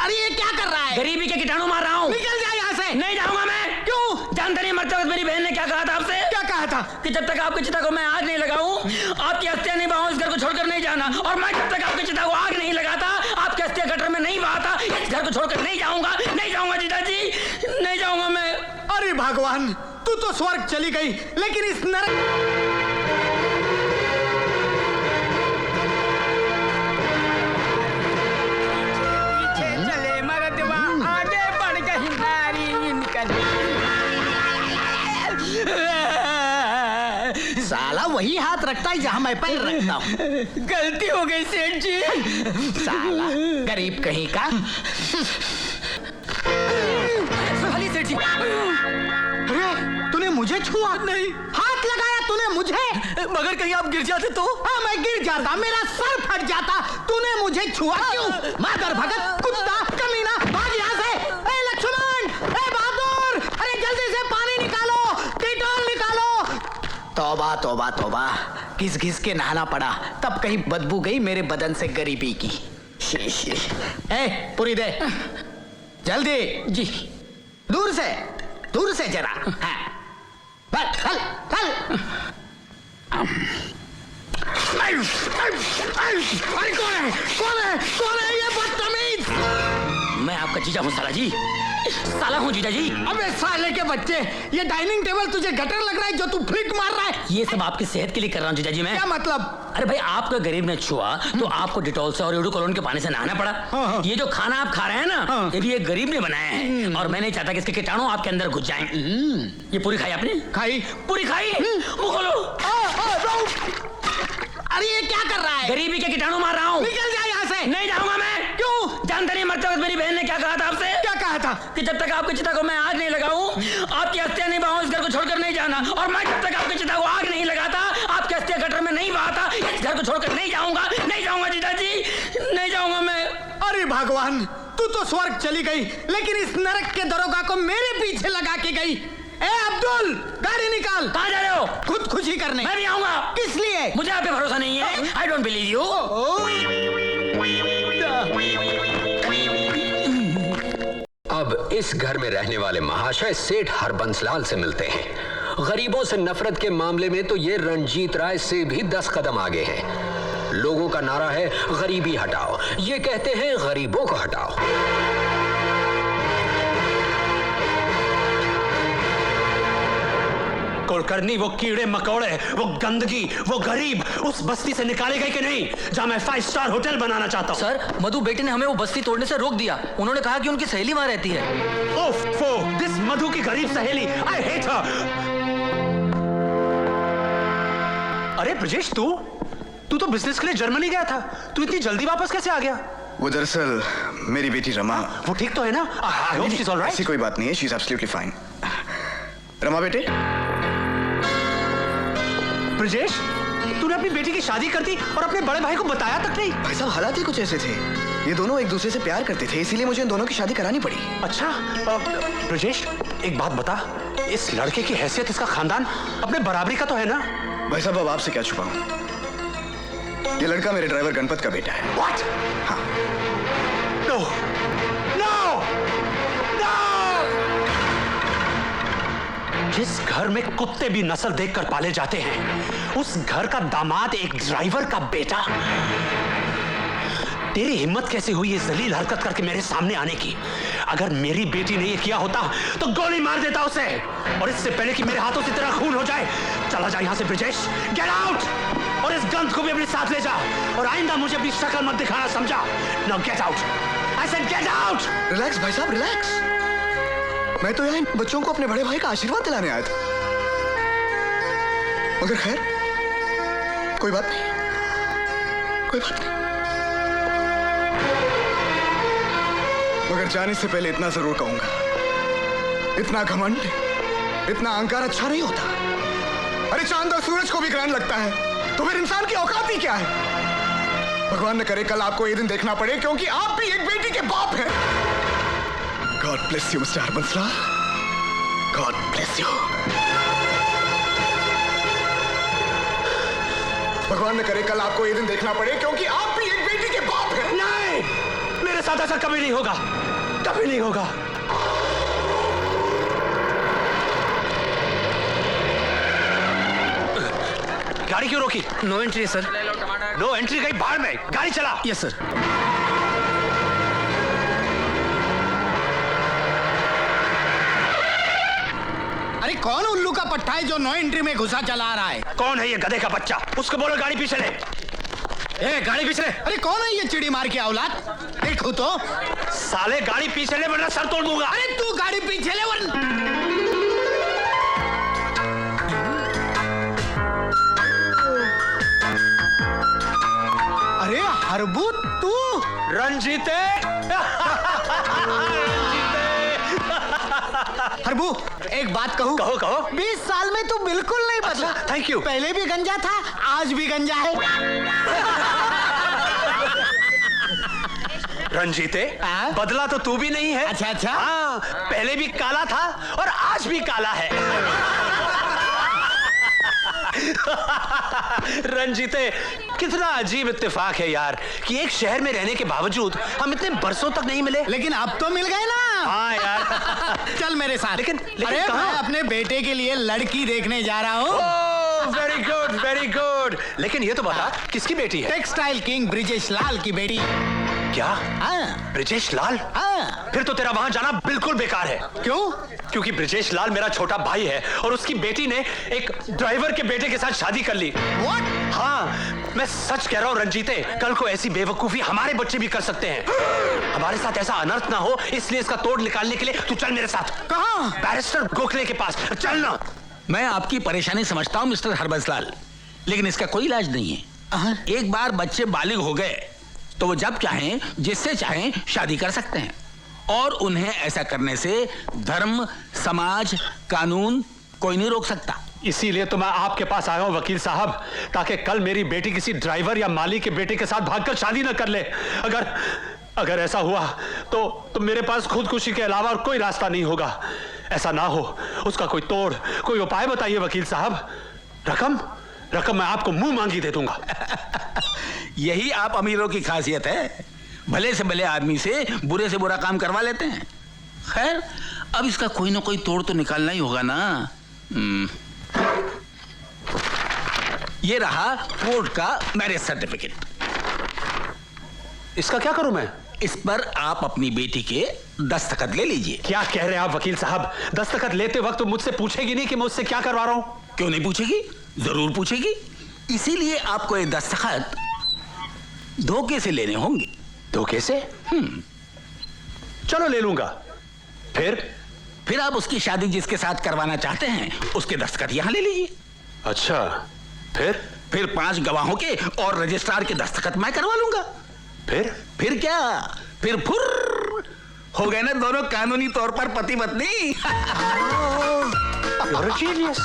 अरे ये क्या कर रहा है? गरीबी के कीटाणु मार रहा हूँ। निकल जा यहाँ से। नहीं जाऊंगा मैं। क्यों? जानते नहीं मरते वक्त मेरी बहन ने क्या कहा था आपसे? क्या कहा था? कि जब तक आपकी चिता को मैं आग नहीं लगाऊं, आपकी अस्थियां नहीं बहाऊं, इस घर को छोड़कर नहीं जाना। और मैं जब तक आपकी चिता को आग नहीं लगाता, आपकी अस्थियां गटर में नहीं बहाता, इस घर को छोड़कर नहीं जाऊंगा। नहीं जाऊंगा जीजा जी, नहीं जाऊंगा मैं। अरे भगवान, तू तो स्वर्ग चली गई, लेकिन इस नरक साला वही हाथ रखता है जहां मैं पैर रखता हूँ। गलती हो गई सेठ जी। साला गरीब कहीं का। सेठ जी। अरे तूने मुझे छुआ? नहीं। हाथ लगाया तूने मुझे? मगर कहीं आप गिर जाते तो? हाँ मैं गिर जाता, मेरा सर फट जाता। तूने मुझे छुआ क्यों? मादर भगत, कुत्ता, कमीना, भाग यहाँ से। ए लक्ष्मण, ए बहादुर, अरे जल्दी से पानी निकालो, डेटॉल निकालो। तौबा तौबा तौबा, घिस घिस के नहाना पड़ा, तब कहीं बदबू गई मेरे बदन से गरीबी की। शीश। ए पूरी दे जल्दी। जी। दूर से जरा। हाँ। चल चल। अरे कौन है ये बदतमीज? मैं आपका जीजा हूँ साला जी। साला हूँ जीजा जी। अबे साले के बच्चे, ये डाइनिंग टेबल तुझे गटर लग रहा है जो तू फ्लिक मार रहा है? ये सब आपकी सेहत के लिए कर रहा हूँ जीजा जी मैं। क्या मतलब? अरे भाई आपका गरीब ने छुआ तो आपको डिटॉल से और एडुकोलोन के पानी से नहाना पड़ा। हाँ। ये जो खाना आप खा रहे हैं ना, हाँ। ये भी एक गरीब ने बनाया है और मैं नहीं चाहता कि इसके कीटाणु आपके अंदर घुस जाएं। ये पूरी खाई आपने? खाई। पूरी खाई? मुंह खोलो। अरे ये क्या कर रहा है? गरीबी के कीटाणु मार रहा हूँ। निकल जा यहाँ से। नहीं जाऊंगा मैं। क्यों? जानते नहीं मरते वक्त मेरी बहन ने क्या कहा था आपसे? क्या कहा था? कि जब तक आपकी चिता को मैं आग नहीं लगाऊं, आपकी अस्थियां नहीं बहाऊं, इस घर को छोड़कर नहीं जाना। और मैं जब तक आपकी चिता को आग नहीं लगाता, आपकी अस्थियां गटर में नहीं बहाता, इस घर को छोड़कर नहीं जाऊंगा। नहीं जाऊंगा जीजा जी, नहीं जाऊंगा मैं। अरे भगवान, तू तो स्वर्ग चली गई, लेकिन इस नरक के दरोगा को मेरे पीछे लगा के गई। ए अब्दुल, गाड़ी निकाल। कहाँ जा रहे हो? खुद खुशी करने। मैं भी आऊंगा। किस लिए? मुझे आप पे भरोसा नहीं है। I don't believe you. अब इस घर में रहने वाले महाशय सेठ हरबंसलाल से मिलते हैं। गरीबों से नफरत के मामले में तो ये रणजीत राय से भी 10 कदम आगे हैं। लोगों का नारा है गरीबी हटाओ, ये कहते हैं गरीबों को हटाओ। कुलकर्णी, वो कीड़े मकोड़े, वो गंदगी, वो गरीब उस बस्ती से निकाले गए कि नहीं जहां मैं 5 स्टार होटल बनाना चाहता हूं? सर, मधु बेटे ने हमें वो बस्ती तोड़ने से रोक दिया। उन्होंने कहा कि उनकी सहेली वहां रहती है। ओफो, दिस मधु की गरीब सहेली, आई हेट हर। अरे ब्रजेश, तू तो बिजनेस के लिए जर्मनी गया था, तू इतनी जल्दी वापस कैसे आ गया? वो दरअसल मेरी बेटी रमा। वो ठीक तो है ना? I hope she is alright. ऐसी कोई बात नहीं है, she is absolutely fine. Rama बेटे। ब्रजेश, तूने अपनी बेटी की शादी कर दी और अपने बड़े भाई को बताया तक नहीं? भाई साहब, हालात ही कुछ ऐसे थे, ये दोनों एक दूसरे से प्यार करते थे, इसीलिए मुझे इन दोनों की शादी करानी पड़ी। अच्छा ब्रजेश, एक बात बता, इस लड़के की हैसियत, इसका खानदान अपने बराबरी का तो है ना? भाई साहब, अब आपसे क्या छुपाऊं, ये लड़का मेरे ड्राइवर गणपत का बेटा है। What? हाँ। No! No! No! जिस घर में कुत्ते भी नस्ल देखकर पाले जाते हैं, उस घर का दामाद एक ड्राइवर का बेटा। तेरी हिम्मत कैसे हुई ये जलील हरकत करके मेरे सामने आने की? अगर मेरी बेटी ने ये किया होता तो गोली मार देता उसे, और इससे पहले कि मेरे हाथों से तेरा खून हो जाए। चला जा यहां से ब्रजेश, गेट आउट। और इस गंध को भी अपने साथ ले जा, और आइंदा मुझे अपनी शक्ल मत दिखाना, समझा? Now get out. I said get out. Relax भाई साहब, रिलैक्स। मैं तो यहाँ इन बच्चों को अपने बड़े भाई का आशीर्वाद दिलाने आया था, मगर खैर कोई बात नहीं, कोई बात नहीं। मगर जाने से पहले इतना जरूर कहूंगा, इतना घमंड, इतना अहंकार अच्छा नहीं होता। अरे चांद और सूरज को भी ग्रहण लगता है, तो फिर इंसान की औकात ही क्या है? भगवान न करे कल आपको ये दिन देखना पड़े, क्योंकि आप भी एक बेटी के बाप हैं। God bless you, Mr. हरबंसलाल। God bless you. भगवान न करे कल आपको ये दिन देखना पड़े, क्योंकि आप भी एक बेटी के बाप हैं। नहीं, मेरे साथ ऐसा कभी नहीं होगा, कभी नहीं होगा। गाड़ी क्यों रोकी? नो एंट्री है सर। नो एंट्री कहीं बाहर में, गाड़ी चला। Yes sir. अरे कौन उल्लू का पट्टा है जो नो एंट्री में घुसा चला रहा है? कौन है ये गधे का बच्चा? उसको बोलो गाड़ी पीछे ले। ए, गाड़ी पीछे ले। अरे कौन है ये चिड़ी मार के औलाद? देखो तो। साले गाड़ी पीछे ले वरना सर तोड़ दूंगा। अरे तू गाड़ी पीछे ले वरना। अरे हरबू तू। रंजीते। हरबू एक बात कहूँ? कहो कहो। 20 साल में तू बिल्कुल नहीं बदला। Thank you. पहले भी गंजा था, आज भी गंजा है। रंजीते, हाँ? बदला तो तू भी नहीं है। अच्छा अच्छा। हाँ, पहले भी काला था और आज भी काला है। रंजीते, कितना अजीब इत्तेफाक है यार कि एक शहर में रहने के बावजूद हम इतने बरसों तक नहीं मिले। लेकिन अब तो मिल गए ना। हाँ यार। चल मेरे साथ। लेकिन अरे कहाँ? मैं अपने बेटे के लिए लड़की देखने जा रहा हूँ। Very good very good. लेकिन ये तो बता, किसकी बेटी है? टेक्सटाइल किंग ब्रिजेश लाल की बेटी। क्या? हाँ ब्रिजेश लाल? हाँ। फिर तो तेरा वहां जाना बिल्कुल बेकार है। क्यों? क्योंकि ब्रिजेश लाल मेरा छोटा भाई है और उसकी बेटी ने एक ड्राइवर के बेटे के साथ शादी कर ली। What? हाँ, मैं सच कह रहा हूँ रंजीते, कल को ऐसी बेवकूफी हमारे बच्चे भी कर सकते हैं। हमारे साथ ऐसा अनर्थ ना हो, इसलिए इसका तोड़ निकालने के लिए तू चल मेरे साथ। कहाँ? बैरिस्टर गोखले के पास चल ना। मैं आपकी परेशानी समझता हूँ मिस्टर हरबंसलाल, लेकिन इसका कोई इलाज नहीं है। एक बार बच्चे बालिग हो गए तो वो जब चाहें जिससे चाहें शादी कर सकते हैं, और उन्हें ऐसा करने से धर्म, समाज, कानून कोई नहीं रोक सकता। इसीलिए तो मैं आपके पास आया हूं वकील साहब, ताकि कल मेरी बेटी किसी ड्राइवर या माली के बेटे के साथ भागकर शादी न कर ले। अगर ऐसा हुआ तो मेरे पास खुदकुशी के अलावा और कोई रास्ता नहीं होगा। ऐसा ना हो, उसका कोई तोड़, कोई उपाय बताइए वकील साहब। रकम मैं आपको मुंह मांगी दे दूंगा। यही आप अमीरों की खासियत है, भले से भले आदमी से बुरे से बुरा काम करवा लेते हैं। खैर, अब इसका कोई ना कोई तोड़ तो निकालना ही होगा ना। ये रहा कोर्ट का मैरिज सर्टिफिकेट। इसका क्या करूं मैं? इस पर आप अपनी बेटी के दस्तखत ले लीजिए। क्या कह रहे हैं आप वकील साहब? दस्तखत लेते वक्त मुझसे पूछेगी नहीं कि मैं उससे क्या करवा रहा हूं? क्यों नहीं पूछेगी? जरूर पूछेगी। इसीलिए आपको ये दस्तखत धोखे से लेने होंगे। धोखे से? चलो ले लूंगा। फिर आप उसकी शादी जिसके साथ करवाना चाहते हैं उसके दस्तखत यहां ले लीजिए। अच्छा, फिर 5 गवाहों के और रजिस्ट्रार के दस्तखत मैं करवा लूंगा। फिर क्या? फिर फुर्र हो गए ना दोनों कानूनी तौर पर पति पत्नी। You're a genius,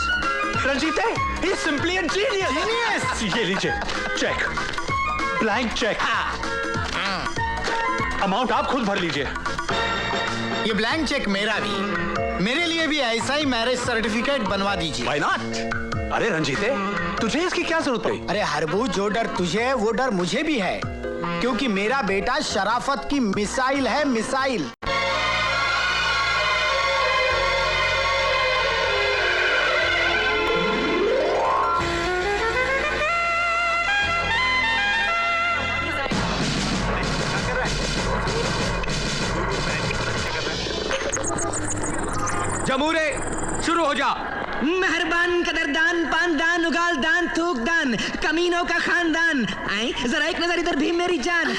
रंजीते, he's simply a genius. ये लीजिए चेक, ब्लैंक चेक। अमाउंट आप खुद भर लीजिए। ये ब्लैंक चेक मेरा भी, मेरे लिए भी ऐसा ही मैरिज सर्टिफिकेट बनवा दीजिए। Why not? अरे रंजीते, तुझे इसकी क्या जरूरत पड़ी? अरे हरबू, जो डर तुझे है वो डर मुझे भी है, क्योंकि मेरा बेटा शराफत की मिसाइल है, मिसाइल। जमूरे शुरू हो जा। मेहरबान, कदरदान, पानदान, उगाल दान, थूक दान, कमीनों का खानदान। आई जरा एक नजर इधर भी मेरी जान।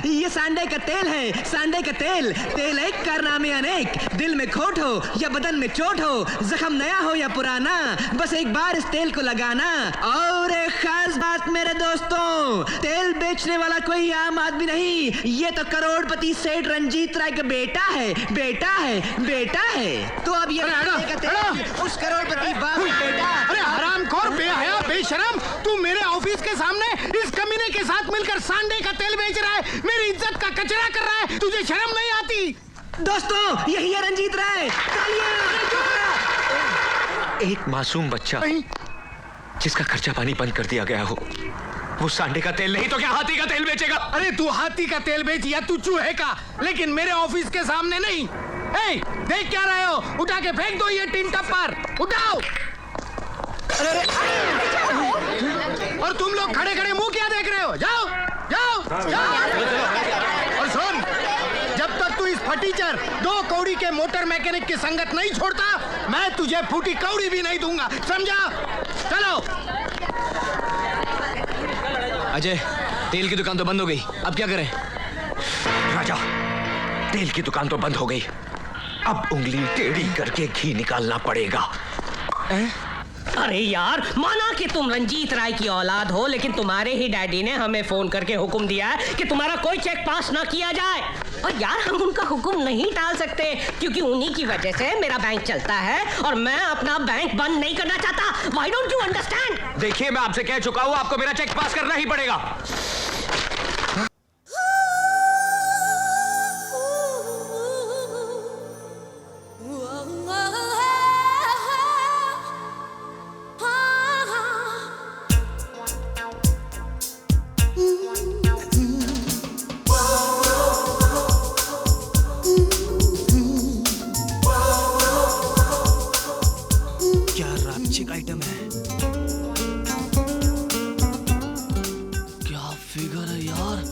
ये सांडे का तेल है, सांडे का तेल। तेल एक कारनामे अनेक, दिल में खोट हो या बदन में चोट हो, जख्म नया हो या पुराना, बस एक बार इस तेल को लगाना। और एक खास बात मेरे दोस्तों, तेल बेचने वाला कोई आम आदमी नहीं, ये तो करोड़पति सेठ रंजीत राय का बेटा है, बेटा है, बेटा है। तो अब ये का तेल उस करोड़पति बाप का बेटा। अरे हरामखोर, बेहया, बेशरम, तू मेरे ऑफिस के सामने इस कमीने के साथ मिलकर सांडे का तेल बेच रहा है, मेरी इज्जत का कचरा कर रहा है, तुझे शर्म नहीं आती? दोस्तों, यही है रंजीत राय। एक मासूम बच्चा जिसका खर्चा पानी बंद कर दिया गया हो, वो सांडे का तेल नहीं तो क्या हाथी का तेल बेचेगा? अरे तू हाथी का तेल बेच या तू चूहे का, लेकिन मेरे ऑफिस के सामने नहीं। ए, देख क्या रहे हो? उठा के फेंक दो ये टिन टप्पर, उठाओ। अरे और तुम लोग खड़े खड़े मुंह क्या देख रहे हो? जाओ जाओ जाओ। और सुन, जब तक तू इस फटीचर 2 कौड़ी के मोटर मैकेनिक की संगत नहीं छोड़ता, मैं तुझे फूटी कौड़ी भी नहीं दूंगा, समझा? चलो। अजय, तेल की दुकान तो बंद हो गई, अब क्या करें? राजा, तेल की दुकान तो बंद हो गई, अब उंगली टेढ़ी करके घी निकालना पड़ेगा। अरे यार, माना कि तुम रंजीत राय की औलाद हो, लेकिन तुम्हारे ही डैडी ने हमें फोन करके हुक्म दिया है कि तुम्हारा कोई चेक पास ना किया जाए। और यार, हम उनका हुक्म नहीं टाल सकते, क्योंकि उन्हीं की वजह से मेरा बैंक चलता है और मैं अपना बैंक बंद नहीं करना चाहता। Why don't you understand? देखिए, मैं आपसे कह चुका हूं, आपको मेरा चेक पास करना ही पड़ेगा। क्या रापचिक आइटम है, क्या फिगर है यार।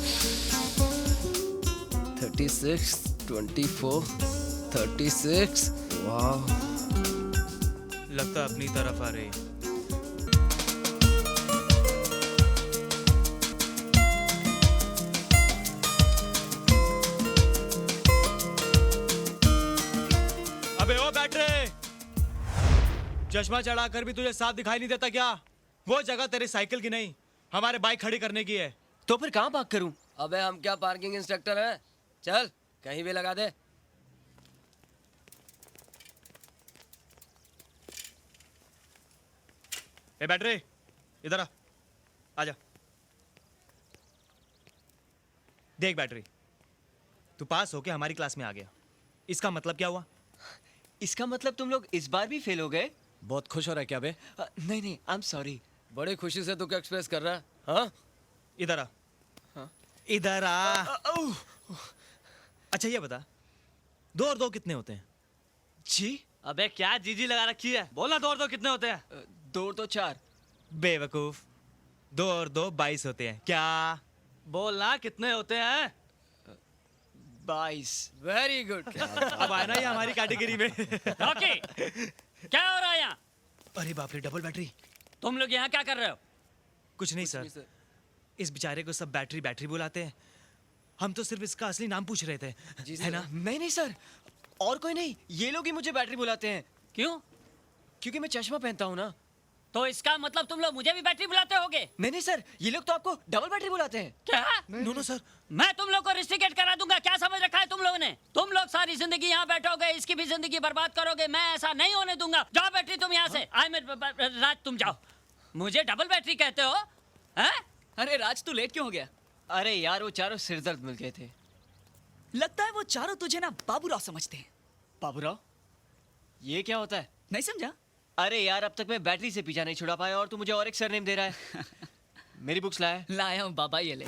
36, 24, 36, वाह। लगता अपनी तरफ आ रही। अबे ओ बैटरे, चश्मा चढ़ाकर भी तुझे साफ दिखाई नहीं देता क्या? वो जगह तेरी साइकिल की नहीं, हमारे बाइक खड़ी करने की है। तो फिर कहाँ पार्क करूं? अबे हम क्या पार्किंग इंस्ट्रक्टर हैं? चल कहीं भी लगा दे। ए बैटरे, इधर आ, आजा। देख बैटरी, तू पास होके हमारी क्लास में आ गया, इसका मतलब क्या हुआ? इसका मतलब तुम लोग इस बार भी फेल हो गए? बहुत खुश हो रहा है क्या बे? नहीं नहीं, आई एम सॉरी। बड़ी खुशी से तू क्या एक्सप्रेस कर रहा है? हाँ? इधर आ। इधर आ। अच्छा ये बता, 2 और 2 कितने होते हैं? जी? अबे क्या जीजी लगा रखी है? बोला 2 और 2 कितने होते हैं? 2 और 2 4। बेवकूफ, 2 और 2 22 होते हैं। क्या? बोलना कितने होते हैं? 22। Very good. अब आया ना ये हमारी कैटेगरी में। रॉकी, क्या हो रहा है यहाँ? अरे बाप रे, डबल बैटरी। तुम लोग यहाँ क्या कर रहे हो? कुछ नहीं सर, इस बेचारे को सब बैटरी बैटरी बुलाते हैं, हम तो सिर्फ इसका असली नाम पूछ रहे थे, है ना? नहीं नहीं सर, और कोई नहीं, ये लोग ही मुझे बैटरी बुलाते हैं। क्यों? क्योंकि मैं चश्मा पहनता हूँ ना। तो इसका मतलब तुम लोग मुझे भी बैटरी बुलाते होगे? नहीं नहीं सर, ये लोग तो आपको डबल बैटरी बुलाते हैं। क्या? नो नो सर, मैं तुम लोग को रिस्ट्रिकेट करा दूंगा। क्या समझ रखा है तुम लोगों ने? तुम लोग सारी जिंदगी यहाँ बैठोगे, इसकी भी जिंदगी बर्बाद करोगे। मैं ऐसा नहीं होने दूंगा। जाओ बैटरी तुम यहाँ से। राज तुम जाओ। मुझे डबल बैटरी कहते हो? हैं? अरे राज, तू लेट क्यों हो गया? अरे यार, वो चारों सिरदर्द मिल गए थे। लगता है वो चारों तुझे ना बाबूराव समझते हैं। बाबूराव? ये क्या होता है? नहीं समझा? अरे यार, अब तक मैं बैटरी से पीछा नहीं छुड़ा पाया और तू मुझे और एक सरनेम दे रहा है। मेरी बुक्स लाया? लाया हूँ बाबा, ये ले।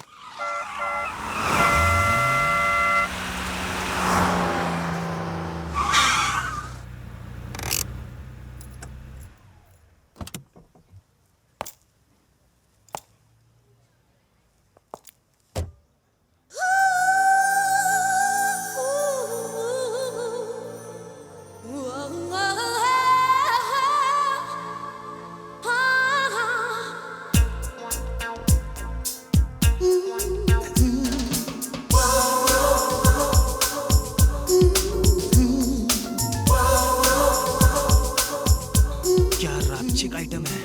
क्या रापचिक आइटम है,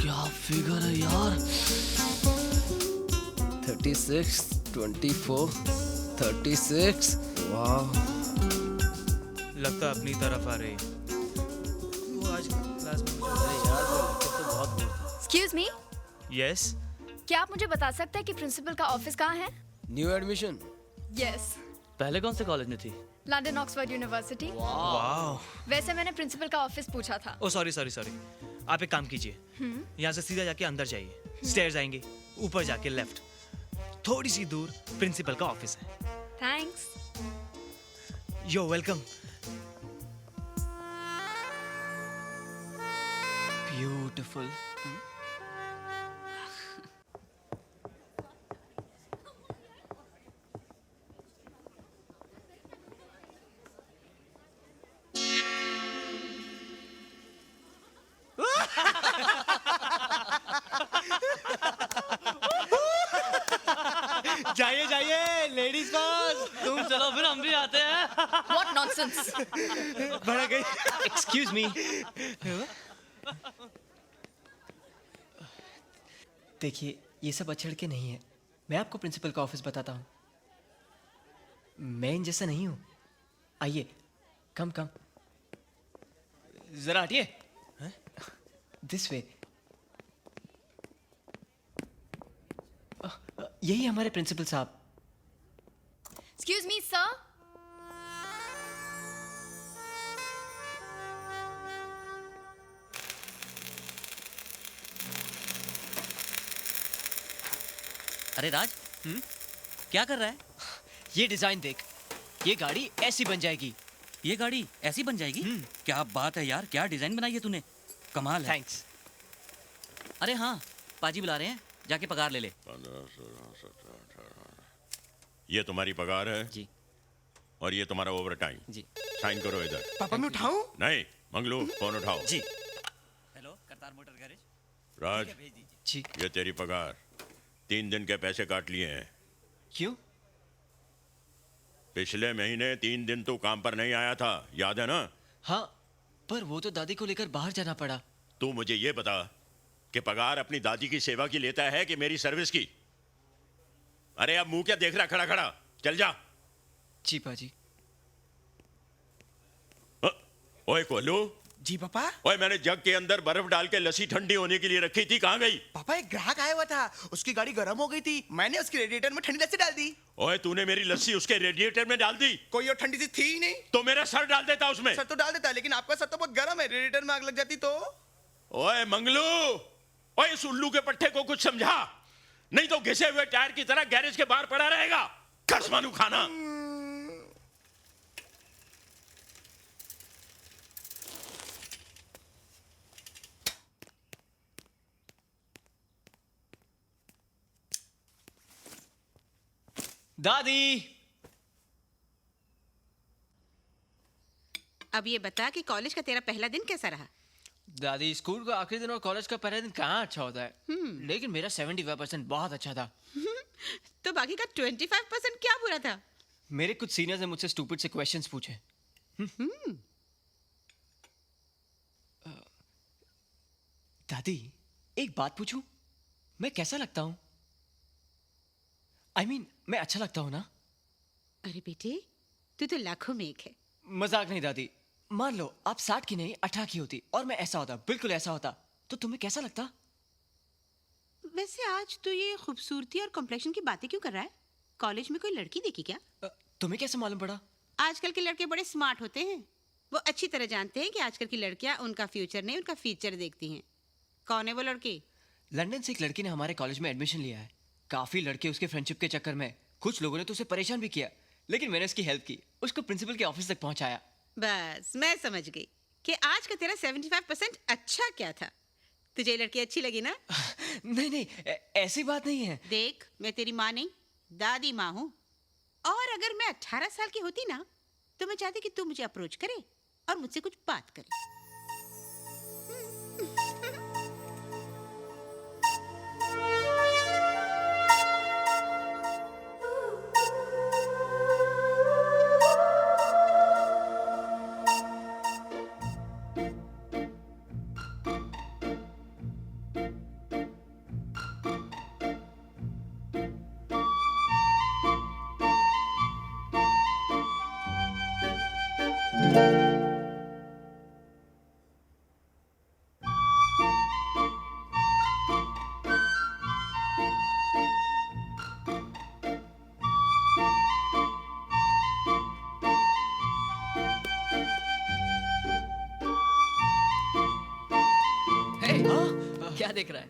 क्या फिगर है यार। 36, 24, 36, वाह। लगता अपनी तरफ आ रही। वो आज क्लास में एक्सक्यूज मी, यस। क्या आप मुझे बता सकते हैं कि प्रिंसिपल का ऑफिस कहाँ है? New admission? यस, पहले कौन से कॉलेज में थी? London Oxford university. वाह। वैसे मैंने प्रिंसिपल का ऑफिस पूछा था। ओ सॉरी सॉरी सॉरी, आप एक काम कीजिए, यहाँ से सीधा जाके अंदर जाइए, स्टेयर्स आएंगे, ऊपर जाके लेफ्ट, थोड़ी सी दूर प्रिंसिपल का ऑफिस है। थैंक्स। You're welcome. ब्यूटीफुल। जाइए जाइए, लेडीज फर्स्ट। तुम चलो फिर हम भी आते हैं। What nonsense! बढ़ गई। Excuse me. देखिए, ये सब अछड़ के नहीं है। मैं आपको प्रिंसिपल का ऑफिस बताता हूँ। मैं इन जैसा नहीं हूँ। आइए, कम कम। जरा हटिए। This way. यही हमारे प्रिंसिपल साहब। Excuse me, sir. अरे राज, क्या कर रहा है? ये डिजाइन देख, ये गाड़ी ऐसी बन जाएगी। ये गाड़ी ऐसी बन जाएगी? क्या बात है यार, क्या डिजाइन बनाई है तूने, कमाल है। थैंक्स। अरे हाँ, पाजी बुला रहे हैं, जाके पगार ले ले। 15, 16, 17, 18। ये तुम्हारी पगार है जी। और ये तुम्हारा ओवर टाइम जी। साइन करो इधर। पापा मैं उठाऊं? नहीं, मंगलू फोन उठाओ। जी। Hello, Kartar motor garage. Raj, भेज दीजिए। जी। ये तेरी पगार, 3 दिन के पैसे काट लिए हैं। क्यों? पिछले महीने 3 दिन तू काम पर नहीं आया था, याद है ना? हाँ, पर वो तो दादी को लेकर बाहर जाना पड़ा। तू मुझे ये बता कि पगार अपनी दादी की सेवा की लेता है कि मेरी सर्विस की? अरे अब मुंह क्या देख रहा खड़ा खड़ा, चल जा। जी पाजी। ओए कोल्लू। जी पापा। ओए, मैंने जग के अंदर बर्फ डाल के लस्सी ठंडी होने के लिए रखी थी, कहाँ गई? पापा एक ग्राहक आया हुआ था, उसकी गाड़ी गर्म हो गई थी, मैंने उसके रेडिएटर में ठंडी लस्सी डाल दी। ओए, तूने मेरी लस्सी उसके रेडिएटर में डाल दी? कोई और ठंडी सी थी ही नहीं। तो मेरा सर डाल देता उसमें। सर तो डाल देता, लेकिन आपका सर तो बहुत गर्म है, रेडिएटर में आग लग जाती तो। ओए मंगलू, ओए इस उल्लू के पट्टे को कुछ समझा, नहीं तो घिसे हुए टायर की तरह गैरेज के बाहर पड़ा रहेगा। कसमानू खाना। दादी। अब ये बता कि कॉलेज का तेरा पहला दिन कैसा रहा? दादी, स्कूल का आखिरी दिन और कॉलेज का पहला दिन कहाँ अच्छा होता है। लेकिन मेरा 75% बहुत अच्छा था। तो बाकी का 25% क्या बुरा था? मेरे कुछ सीनियर्स ने मुझसे स्टूपिड से क्वेश्चंस पूछे। दादी, एक बात पूछूं? मैं कैसा लगता हूं? I mean, मैं अच्छा लगता हूं ना? अरे बेटे, तू तो लाखों में एक है। मजाक नहीं दादी। मान लो आप 60 की नहीं 18 की होती और मैं ऐसा होता, बिल्कुल ऐसा होता, तो तुम्हें कैसा लगता? वैसे आज तो ये खूबसूरती और कॉम्प्लेक्शन की बातें क्यों कर रहा है? कॉलेज में कोई लड़की देखी क्या? तुम्हें कैसे मालूम पड़ा? आजकल के लड़के बड़े स्मार्ट होते हैं। वो अच्छी तरह जानते हैं कि आजकल की लड़कियां उनका फ्यूचर नहीं, उनका फीचर देखती हैं। कौन है वो लड़की? लंदन से एक लड़की ने हमारे कॉलेज में एडमिशन लिया है। काफी लड़के उसके फ्रेंडशिप के चक्कर में, कुछ लोगों ने तो उसे परेशान भी किया, लेकिन मैंने उसकी हेल्प की, उसको प्रिंसिपल के ऑफिस तक पहुंचाया। बस मैं समझ गई कि आज का तेरा 75% अच्छा क्या था। तुझे ये लड़की अच्छी लगी ना? नहीं नहीं, ऐसी बात नहीं है। देख, मैं तेरी माँ नहीं, दादी माँ हूँ। और अगर मैं 18 साल की होती ना, तो मैं चाहती कि तू मुझे अप्रोच करे और मुझसे कुछ बात करे। देख रहा है?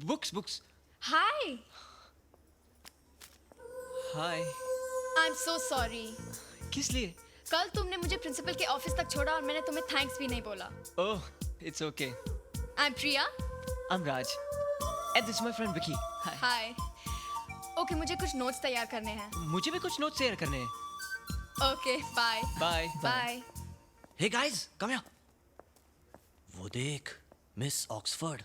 Books books. Hi. Hi. I am so sorry. किस लिए? कल तुमने मुझे प्रिंसिपल के ऑफिस तक छोड़ा और मैंने तुम्हें थैंक्स भी नहीं बोला। Oh, it's okay. I am Priya. I am Raj. And this is my friend Vicky. Hi. Hi. Okay, मुझे कुछ नोट्स तैयार करने हैं। मुझे भी कुछ नोट्स शेयर करने हैं। Okay, bye. Bye. Bye. Hey guys, come here. वो देख, मिस ऑक्सफोर्ड।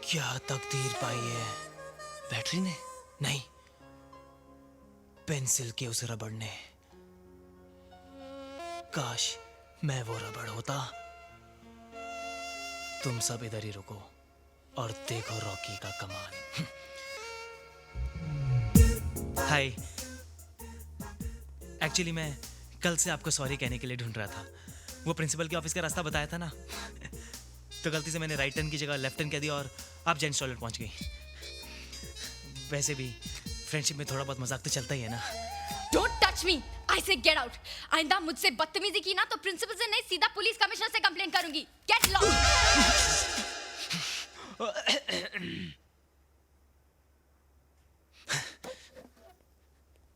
क्या तकदीर पाई है बैटरी ने? नहीं, पेंसिल के उस रबड़ ने। काश मैं वो रबड़ होता। तुम सब इधर ही रुको और देखो रॉकी का कमाल। हाय, एक्चुअली मैं कल से आपको सॉरी कहने के लिए ढूंढ रहा था। वो प्रिंसिपल के ऑफिस का रास्ता बताया था ना, तो गलती से मैंने राइट टर्न की जगह लेफ्ट टर्न कह दिया और आप जेंट्स टॉयलेट पहुंच गई। वैसे भी फ्रेंडशिप में थोड़ा बहुत मजाक तो चलता ही है ना। डोंट टच मी, आई से गेट आउट। आइंदा मुझसे बदतमीजी की ना तो प्रिंसिपल से नहीं सीधा पुलिस कमिश्नर से कंप्लेंट करूंगी। Get lost.